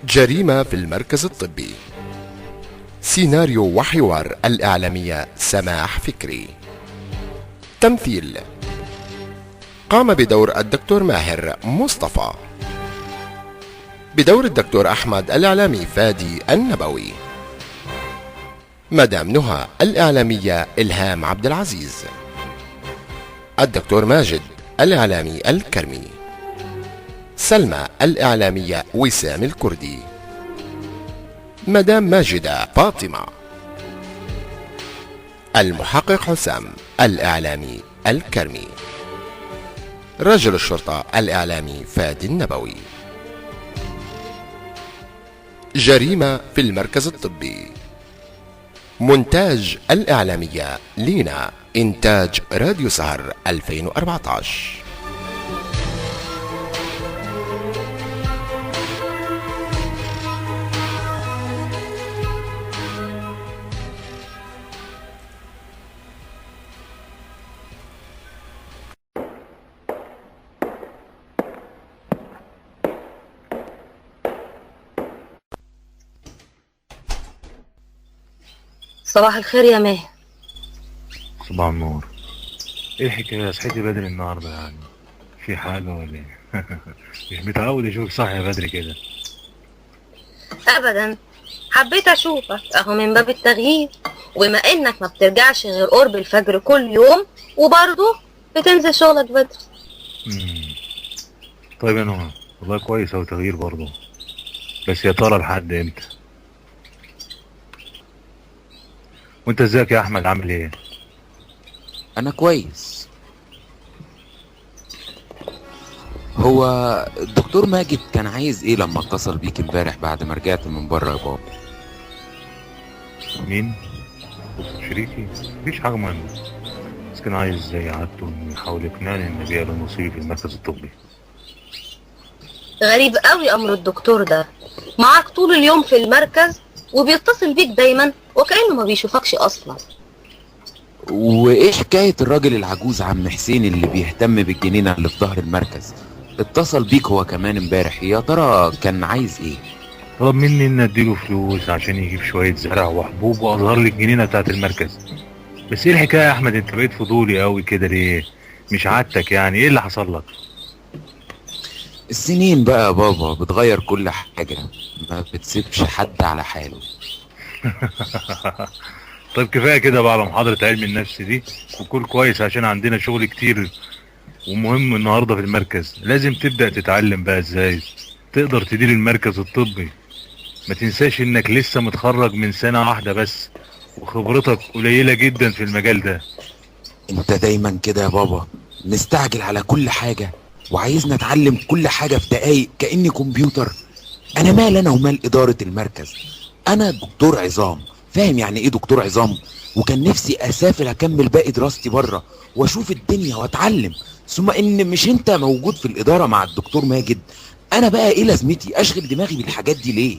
جريمة في المركز الطبي. سيناريو وحوار الإعلامية سماح فكري. تمثيل: قام بدور الدكتور ماهر مصطفى، بدور الدكتور أحمد الإعلامي فادي النبوي، مدام نهى الإعلامية إلهام عبد العزيز، الدكتور ماجد الإعلامي الكرمي، سلمى الإعلامية وسام الكردي، مدام ماجدة فاطمة، المحقق حسام الإعلامي الكرمي، رجل الشرطة الإعلامي فادي النبوي. جريمة في المركز الطبي. مونتاج الإعلامية لينا، إنتاج راديو سهر 2014. صباح الخير يا ماهر. صباح النور. ايه الحكايه؟ صحيتي بدري النهارده يعني؟ في حاجه ولا ايه؟ مش متعود اشوفك صاحيه بدري كده. ابدا، حبيت اشوفك اهو من باب التغيير، وبما انك ما بترجعش غير قرب الفجر كل يوم وبرضه بتنزل شغلك بدري. طيب يا نهى، والله كويس اهو تغيير برضه، بس يا ترى لحد امتى؟ وانت ازيك يا احمد، عامل ايه؟ انا كويس. هو الدكتور ماجد كان عايز ايه لما اتصل بيك امبارح بعد ما رجعت من بره يا بابا؟ مين؟ شريكي؟ مفيش حاجه مهمه، بس كان عايز زي عادته انه يحاول يقنعني ان بيها له نصيبي في المركز الطبي. غريب قوي امر الدكتور ده، معاك طول اليوم في المركز وبيتصل بيك دايما وكأنه ما بيشوفكش اصلا. وايه حكاية الراجل العجوز عم حسين اللي بيهتم بالجنينة اللي في ظهر المركز؟ اتصل بيك هو كمان امبارح، يا ترى كان عايز ايه؟ طلب مني ان اديله فلوس عشان يجيب شويه زرع وحبوب واظهر لي الجنينه بتاعت المركز. بس ايه الحكايه يا احمد؟ انت بقيت فضولي قوي كده ليه؟ مش عادتك يعني؟ ايه اللي حصل لك؟ السنين بقى يا بابا بتغير كل حاجة، ما بتسيبش حد على حاله. طيب كفايه كده بقى على محاضره علم النفس دي، وكل كويس عشان عندنا شغل كتير ومهم النهارده في المركز. لازم تبدا تتعلم بقى ازاي تقدر تدير المركز الطبي. ما تنساش انك لسه متخرج من سنه واحده بس، وخبرتك قليله جدا في المجال ده. انت دايما كده يا بابا، مستعجل على كل حاجة وعايزنا اتعلم كل حاجة في دقايق كأني كمبيوتر. انا مال انا ومال ادارة المركز؟ انا دكتور عظام، فاهم يعني ايه دكتور عظام؟ وكان نفسي اسافر اكمل باقي دراستي بره واشوف الدنيا واتعلم، ثم ان مش انت موجود في الادارة مع الدكتور ماجد. انا بقى ايه لازمتي اشغل دماغي بالحاجات دي ليه؟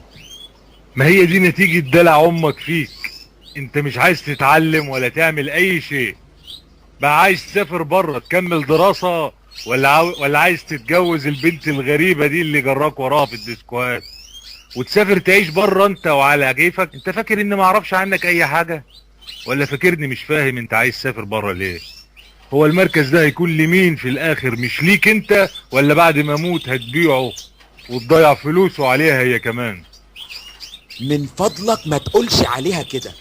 ما هي دي نتيجه دلع امك فيك. انت مش عايز تتعلم ولا تعمل اي شيء. بقى عايز تسافر بره تكمل دراسة، ولا عايز تتجوز البنت الغريبة دي اللي جراك وراها في الديسكوات وتسافر تعيش بره انت وعلى كيفك؟ انت فاكر اني ما اعرفش عنك اي حاجة؟ ولا فاكرني مش فاهم انت عايز تسافر بره ليه؟ هو المركز ده هيكون لمين في الاخر؟ مش ليك انت، ولا بعد ما اموت هتبيعه وتضيع فلوسه عليها هي كمان؟ من فضلك ما تقولش عليها كده.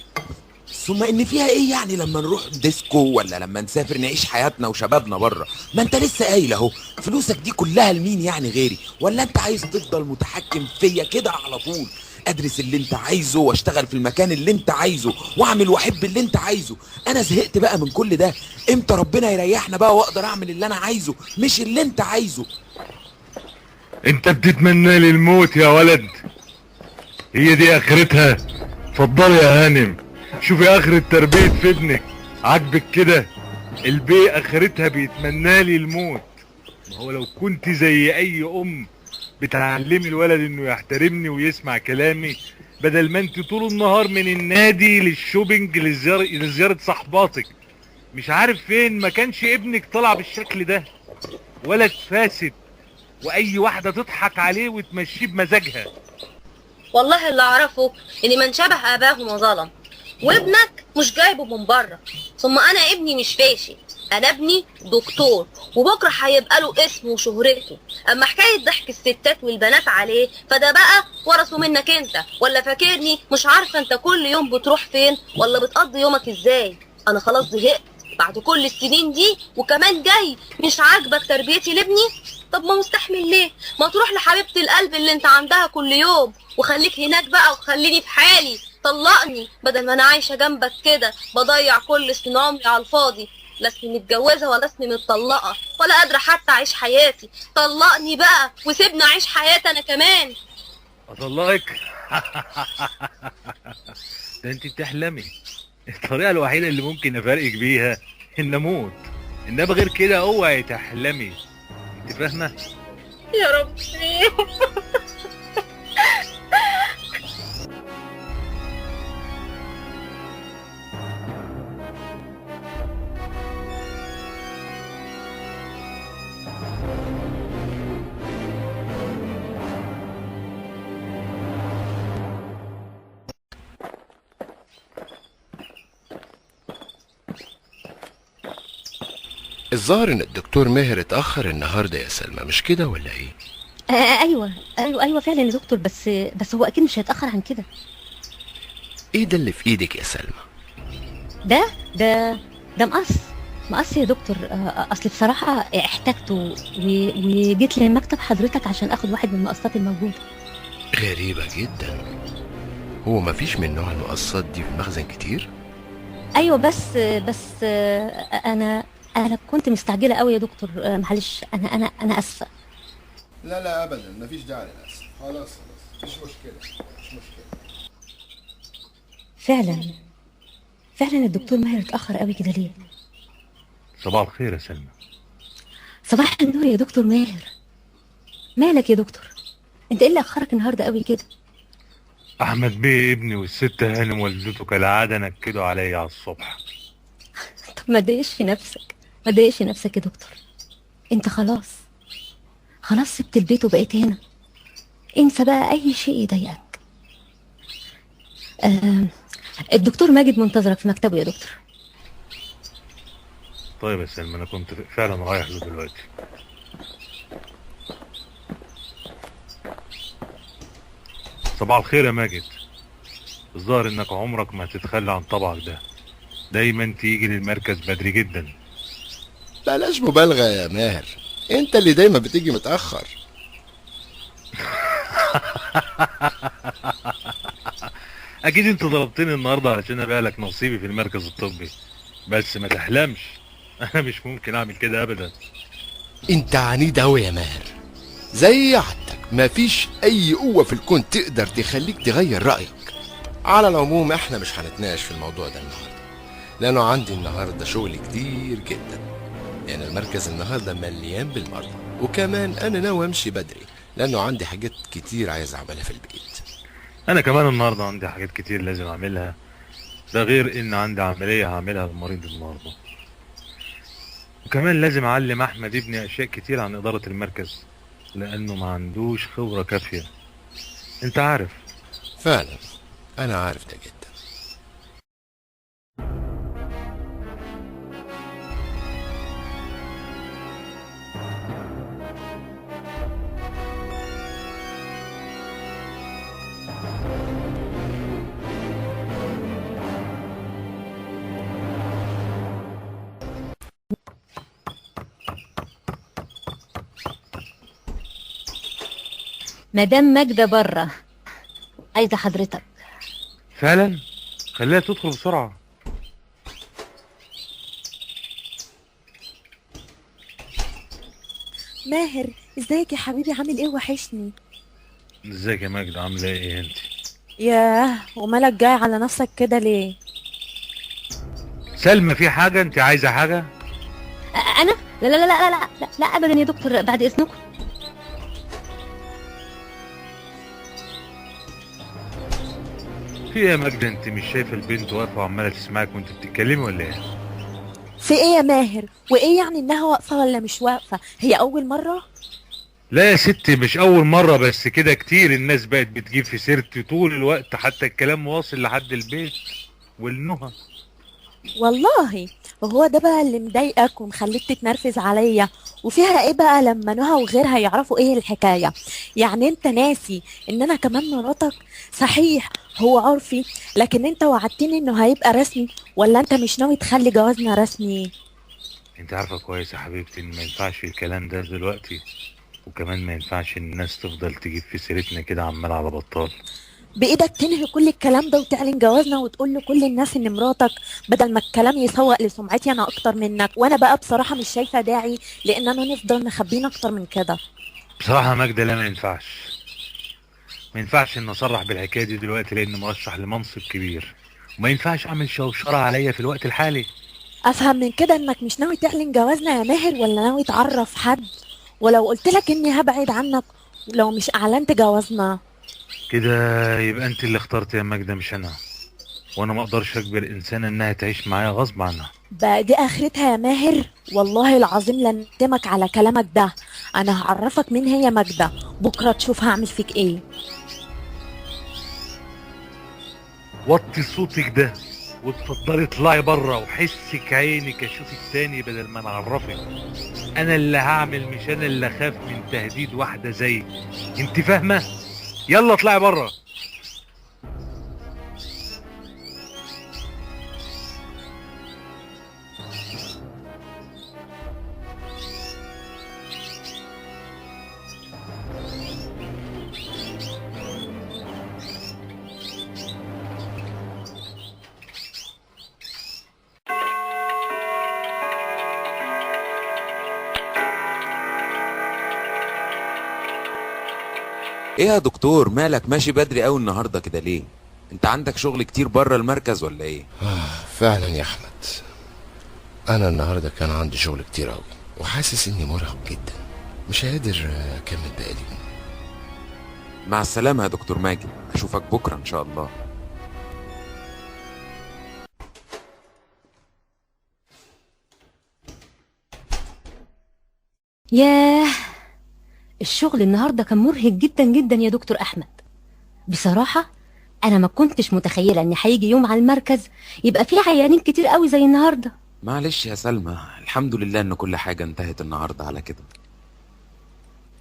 ثم ان فيها ايه يعني لما نروح ديسكو ولا لما نسافر نعيش حياتنا وشبابنا بره؟ ما انت لسه قايل اهو، فلوسك دي كلها لمين يعني غيري؟ ولا انت عايز تفضل متحكم فيا كده على طول؟ ادرس اللي انت عايزه واشتغل في المكان اللي انت عايزه واعمل واحب اللي انت عايزه. انا زهقت بقى من كل ده. امتى ربنا يريحنا بقى واقدر اعمل اللي انا عايزه مش اللي انت عايزه؟ انت بتتمنى لي الموت يا ولد؟ هي دي اخرتها؟ اتفضلي يا هانم، شوفي اخرة تربية في ابنك. عاجبك كده؟ البي اخرتها بيتمنى لي الموت. ما هو لو كنت زي اي ام بتعلمي الولد انه يحترمني ويسمع كلامي، بدل ما انت طول النهار من النادي للشوبينج لزيارة صحباتك مش عارف فين، ما كانش ابنك طلع بالشكل ده. ولد فاسد، واي واحدة تضحك عليه وتمشيه بمزاجها. والله اللي اعرفه ان من شبه اباه ما ظلم، وابنك مش جايبه من بره. ثم انا ابني مش فاشل، انا ابني دكتور وبكره هيبقى له اسمه وشهرته. اما حكايه ضحك الستات والبنات عليه فده بقى ورثه منك انت، ولا فاكرني مش عارفه انت كل يوم بتروح فين ولا بتقضي يومك ازاي. انا خلاص زهقت بعد كل السنين دي، وكمان جاي مش عاجبك تربيتي لابني. طب ما مستحمل ليه؟ ما تروح لحبيبه القلب اللي انت عندها كل يوم وخليك هناك بقى وخليني في حالي. طلقني بدل ما انا عايشه جنبك كده بضيع كل سنين عمري على الفاضي. لا اسمي متجوزه ولا اسمي متطلقه ولا قادره حتى اعيش حياتي. طلقني بقى وسيبني اعيش حياتي انا كمان. اطلقك؟ ده انت بتحلمي. الطريقه الوحيده اللي ممكن افارقك بيها ان اموت، انما غير كده اوعي تحلمي. انت فاهمه؟ يا ربي. الظاهر ان الدكتور ماهر اتأخر النهاردة يا سلمى، مش كده ولا ايه؟ ايوه فعلا يا دكتور، بس هو اكيد مش هيتاخر عن كده. ايه ده اللي في ايدك يا سلمى؟ ده مقص يا دكتور. اصل بصراحه احتاجته وجيت لمكتب حضرتك عشان اخد واحد من المقصات الموجوده. غريبة جدا، هو مفيش من نوع المقصات دي في مخزن كتير؟ ايوه بس انا كنت مستعجله قوي يا دكتور. معلش انا اسفه. لا ابدا، مفيش داعي للاسف. خلاص مش مشكله. فعلا الدكتور ماهر اتاخر قوي كده ليه؟ صباح الخير يا سلمى. صباح النور يا دكتور ماهر. مالك يا دكتور؟ انت ايه اللي اخرك النهارده قوي كده؟ احمد بيه ابني والست هانم والدته كالعاده نكدوا عليا على الصبح. طب ما تضايقش نفسك يا دكتور. انت خلاص سبت البيت وبقيت هنا. انسى بقى اي شيء يضايقك. الدكتور ماجد منتظرك في مكتبه يا دكتور. طيب يا سلمى، انا كنت فعلا رايح له دلوقتي. صباح الخير يا ماجد. الظاهر انك عمرك ما هتتخلى عن طبعك ده، دايما تيجي للمركز بدري جدا. بلاش مبالغة يا ماهر، انت اللي دايما بتيجي متأخر. اكيد انت ضربتني النهارده علشان ابيع لك نصيبي في المركز الطبي، بس ما تحلمش انا مش ممكن اعمل كده ابدا. انت عنيد اوي يا ماهر، زي عادتك مفيش اي قوة في الكون تقدر تخليك تغير رأيك. على العموم احنا مش هنتناقش في الموضوع ده النهاردة، لانه عندي النهاردة شغل كتير جدا. يعني المركز النهاردة مليان بالمرضى، وكمان انا ناوي امشي بدري لانه عندي حاجات كتير عايز اعملها في البيت. انا كمان النهارده عندي حاجات كتير لازم اعملها، ده غير ان عندي عملية هعملها للمريض النهارده. وكمان لازم اعلم احمد ابني اشياء كتير عن ادارة المركز، لانه ما عندوش خبرة كافية. انت عارف. فعلا انا عارف ده جدا. مدام ماجدة بره عايزة حضرتك. فعلا؟ خليها تدخل بسرعة. ماهر، ازيك يا حبيبي؟ عامل ايه؟ وحشني. ازيك يا ماجد؟ عاملة ايه انت؟ ياه، ومالك جاي على نفسك كده ليه؟ سلمى، في حاجة؟ انت عايزة حاجة؟ انا لا ابدا يا دكتور، بعد اذنكم. في ايه يا ماجدة؟ انت مش شايفة البنت واقفة وعمالة تسمعك وانت بتتكلمي ولا ايه؟ في ايه يا ماهر؟ وايه يعني انها واقفة ولا مش واقفة؟ هي اول مرة؟ لا يا ستي، مش اول مرة، بس كده كتير الناس بقت بتجيب في سيرتي طول الوقت، حتى الكلام واصل لحد البيت والنهى. والله وهو ده بقى اللي مضايقك ومخليك تتنرفز عليا؟ وفيها ايه بقى لما نهى وغيرها يعرفوا ايه الحكاية؟ يعني انت ناسي ان انا كمان مراتك؟ صحيح هو عرفي، لكن انت وعدتني انه هيبقى رسمي، ولا انت مش ناوي تخلي جوازنا رسمي؟ انت عارفة كويس يا حبيبتي ان ما ينفعش الكلام ده دلوقتي، وكمان ما ينفعش ان الناس تفضل تجيب في سيرتنا كده عمال على بطال. بايدك تنهي كل الكلام ده وتعلن جوازنا وتقول لكل الناس ان مراتك، بدل ما الكلام يسوق لسمعتي انا اكتر منك. وانا بقى بصراحة مش شايفة داعي لاننا نفضل مخبين اكتر من كده. بصراحة يا ماجدة لا، ما ينفعش ان اصرح بالحكاية دي دلوقتي، لان مرشح لمنصب كبير، وما ينفعش اعمل شوشرة عليا في الوقت الحالي. افهم من كده انك مش ناوي تعلن جوازنا يا ماهر، ولا ناوي تعرف حد؟ ولو قلت لك اني هبعد عنك لو مش اعلنت جوازنا؟ كده يبقى انت اللي اخترت يا ماجدة مش انا، وانا ما اقدرش اجبر انسان انها تعيش معايا غصب عنها. بقى دي اخرتها يا ماهر؟ والله العظيم لن اندمك على كلامك ده. انا هعرفك مين هي ماجدة، بكرة تشوف هعمل فيك ايه. وطي صوتك ده واتفضلي اطلعي بره وحسك عينك اشوفك تاني، بدل ما نعرفك. انا اللي هعمل، مش انا اللي اخاف من تهديد واحدة زيك، انت فاهمة؟ يلا اطلعي بره. ايه يا دكتور، مالك ماشي بدري قوي النهارده كده ليه؟ انت عندك شغل كتير بره المركز ولا ايه؟ فعلا يا احمد، انا النهارده كان عندي شغل كتير قوي، وحاسس اني مرهق جدا، مش قادر اكمل باقي اليوم. مع السلامه يا دكتور ماجد، اشوفك بكره ان شاء الله. ياه، الشغل النهارده كان مرهق جدا جدا يا دكتور احمد. بصراحه انا ما كنتش متخيله ان هيجي يوم على المركز يبقى فيه عيانين كتير قوي زي النهارده. معلش يا سلمى، الحمد لله ان كل حاجه انتهت النهارده على كده.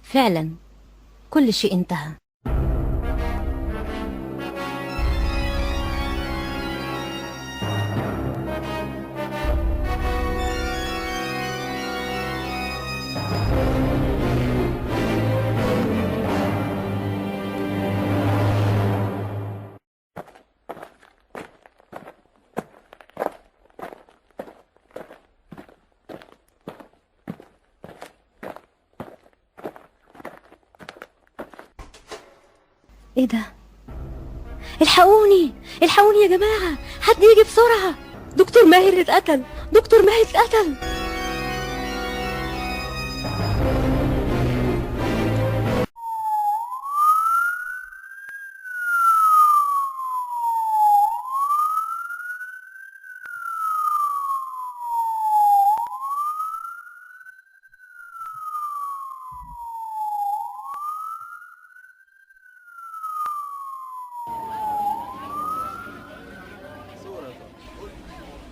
فعلا كل شيء انتهى. ايه ده؟ الحقوني الحقوني يا جماعة، حد يجي بسرعة، دكتور ماهر اتقتل، دكتور ماهر اتقتل.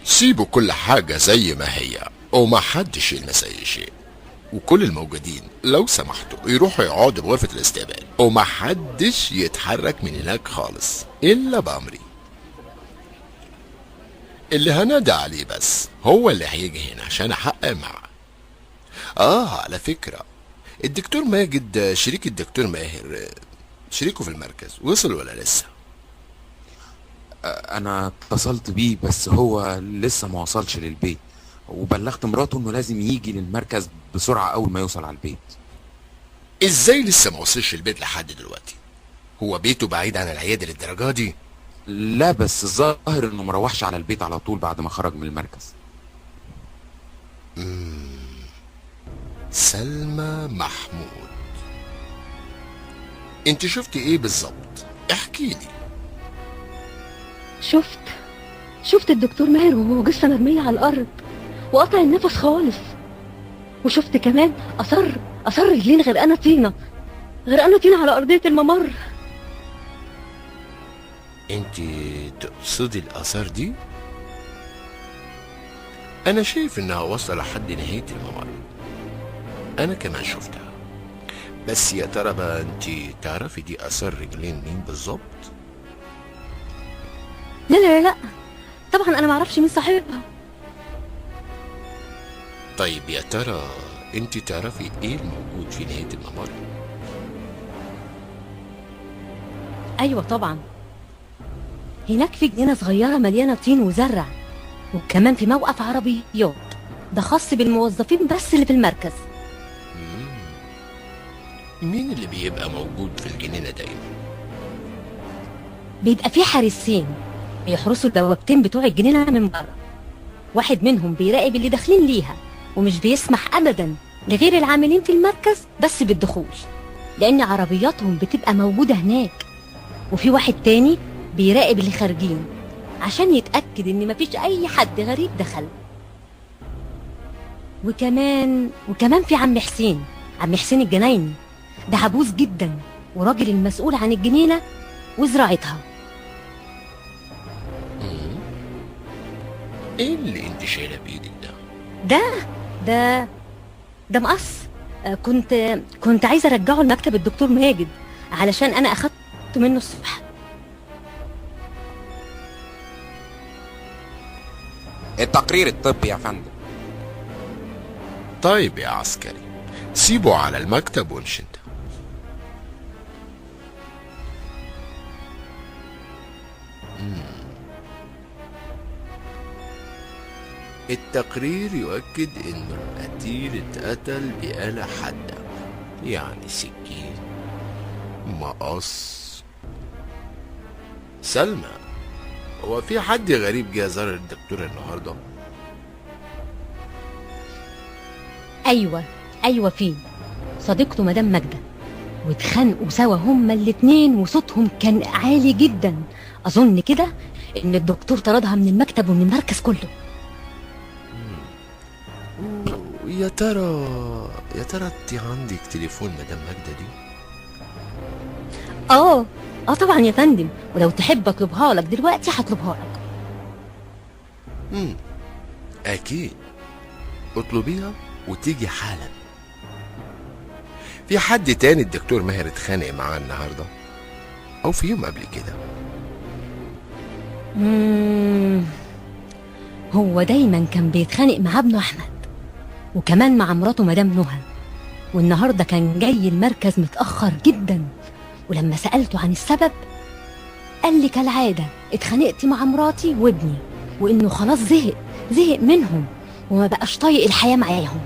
سيبوا كل حاجة زي ما هي وما حدش يلمس اي شيء، وكل الموجودين لو سمحتوا يروحوا يقعدوا بغرفة الاستقبال، وما حدش يتحرك من هناك خالص الا بأمري. اللي هنادى عليه بس هو اللي هيجي هنا عشان احقق معاه. على فكرة، الدكتور ماجد شريك الدكتور ماهر، شريكه في المركز، وصل ولا لسه؟ انا اتصلت بيه بس هو لسه ما وصلش للبيت، وبلغت مراته انه لازم يجي للمركز بسرعه اول ما يوصل على البيت. ازاي لسه ما وصلش البيت لحد دلوقتي؟ هو بيته بعيد عن العيادة للدرجة دي؟ لا بس الظاهر انه مروحش على البيت على طول بعد ما خرج من المركز. سلمى محمود، انت شفتي ايه بالظبط؟ احكي لي. شفت الدكتور ماهر وهو جثة مرمية على الأرض وقطع النفس خالص، وشفت كمان اثار رجلين غرقانه طينه، غرقانه طينه على ارضيه الممر. انت تقصدي الاثار دي؟ انا شايف انها واصله لحد نهايه الممر، انا كمان شفتها. بس يا ترى بقى انت تعرفي دي اثار رجلين مين بالظبط؟ لا لا لا، طبعا انا معرفش مين صاحبها. طيب يا ترى انت تعرفي ايه الموجود في نهايه الممر؟ ايوه طبعا، هناك في جنينه صغيره مليانه طين وزرع، وكمان في موقف عربيات ده خاص بالموظفين بس اللي في المركز. مين اللي بيبقى موجود في الجنينه دايما؟ بيبقى في حارسين بيحرسوا البوابتين بتوع الجنينه من بره، واحد منهم بيراقب اللي داخلين ليها ومش بيسمح ابدا لغير العاملين في المركز بس بالدخول، لان عربياتهم بتبقى موجوده هناك. وفي واحد تاني بيراقب اللي خارجين عشان يتاكد ان مفيش اي حد غريب دخل. وكمان في عم حسين الجنايني، ده عجوز جدا وراجل المسؤول عن الجنينه وزراعتها. ايه اللي انت شايله بايدك ده؟ ده مقص. كنت عايزه ارجعه لمكتب الدكتور ماجد علشان انا اخدته منه الصبح. التقرير الطبي يا فندم. طيب يا عسكري، سيبه على المكتب وامشي انت. التقرير يؤكد انه القتيل اتقتل بآلة حادة، يعني سكين، مقص. سلمى، هو في حد غريب جه زار الدكتور النهارده؟ ايوه في صديقته مدام ماجده، واتخانقوا سوا هما الاتنين وصوتهم كان عالي جدا. اظن كده ان الدكتور طردها من المكتب ومن المركز كله. يا ترى انت عندك تليفون مدام ماجده دي؟ اه طبعا يا فندم، ولو تحب اطلبها لك دلوقتي هطلبها لك. اكيد، اطلبيها وتيجي حالا. في حد تاني الدكتور ماهر اتخانق معاه النهارده او في يوم قبل كده؟ هو دايما كان بيتخانق مع ابنه احمد، وكمان مع مراته مدام نهى، والنهارده كان جاي المركز متاخر جدا، ولما سالته عن السبب قال لي كالعاده اتخانقت مع مراتي وابني، وانه خلاص زهق منهم وما بقاش طايق الحياه معاهم.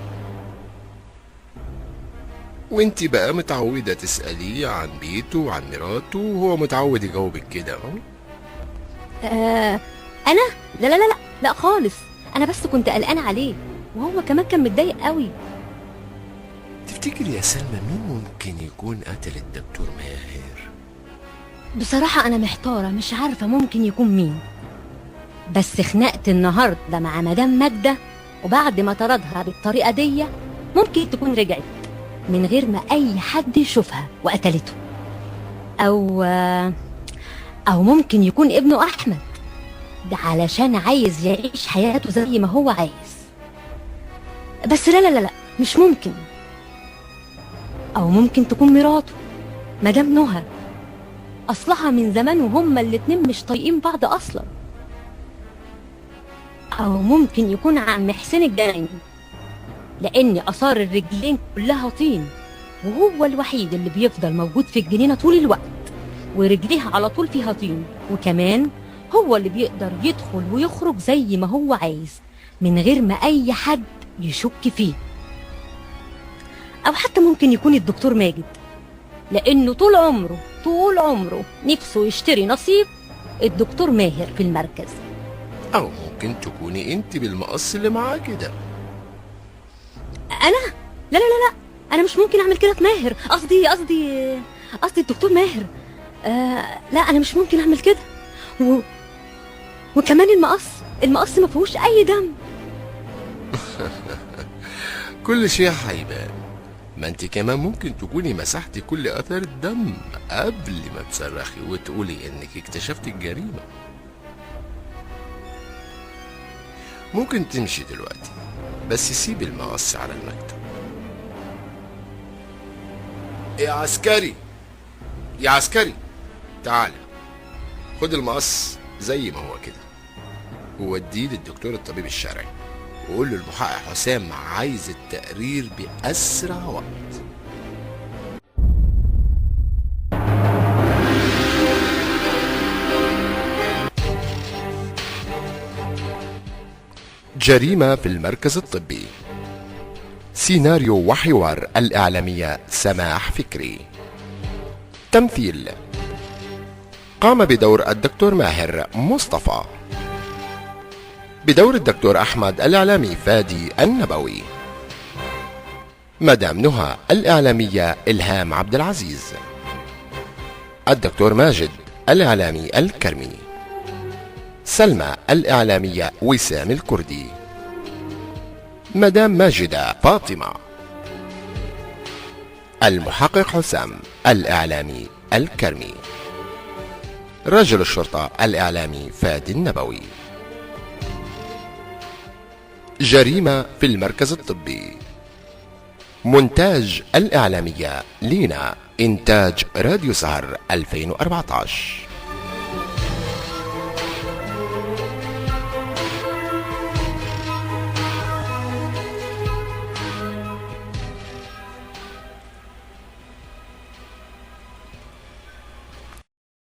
وانت بقى متعوده تساليه عن بيته وعن مراته وهو متعود يجاوبك كده اهو. انا لا خالص، انا بس كنت قلقانه عليه وهو كمان كان متضايق قوي. تفتكر يا سلمى مين ممكن يكون قتل الدكتور ماهر؟ بصراحه انا محتاره، مش عارفه ممكن يكون مين، بس خناقه النهارده مع مدام ماجده وبعد ما طردها بالطريقه دي ممكن تكون رجعت من غير ما اي حد يشوفها وقتلته، او ممكن يكون ابنه احمد ده علشان عايز يعيش حياته زي ما هو عايز. بس لا مش ممكن. او ممكن تكون مراته مدام نهى، اصلها من زمان وهما الاتنين مش طايقين بعض اصلا. او ممكن يكون عم حسين الجنايني، لان اثار الرجلين كلها طين وهو الوحيد اللي بيفضل موجود في الجنينه طول الوقت، ورجليها على طول فيها طين، وكمان هو اللي بيقدر يدخل ويخرج زي ما هو عايز من غير ما اي حد يشك فيه. او حتى ممكن يكون الدكتور ماجد، لانه طول عمره نفسه يشتري نصيب الدكتور ماهر في المركز. او ممكن تكوني انت بالمقص اللي معاه كده. انا لا انا مش ممكن اعمل كده في ماهر، قصدي الدكتور ماهر. لا انا مش ممكن اعمل كده. وكمان المقص ما فيهوش اي دم. كل شيء هيبان. ما انت كمان ممكن تكوني مسحتي كل اثار الدم قبل ما تصرخي وتقولي انك اكتشفتي الجريمة. ممكن تمشي دلوقتي، بس سيبي المقص على المكتب. يا عسكري، يا عسكري، تعال خد المقص زي ما هو كده ووديه للدكتور الطبيب الشرعي، وقول له المحقق حسام عايز التقرير بأسرع وقت. جريمة في المركز الطبي. سيناريو وحوار الإعلامية سماح فكري. تمثيل: قام بدور الدكتور ماهر مصطفى، بدور الدكتور أحمد الإعلامي فادي النبوي، مدام نهى الإعلامية إلهام عبد العزيز، الدكتور ماجد الإعلامي الكرمي، سلمى الإعلامية وسام الكردي، مدام ماجدة فاطمة، المحقق حسام الإعلامي الكرمي، رجل الشرطة الإعلامي فادي النبوي. جريمة في المركز الطبي. مونتاج الإعلامية لينا، إنتاج راديو سهر 2014.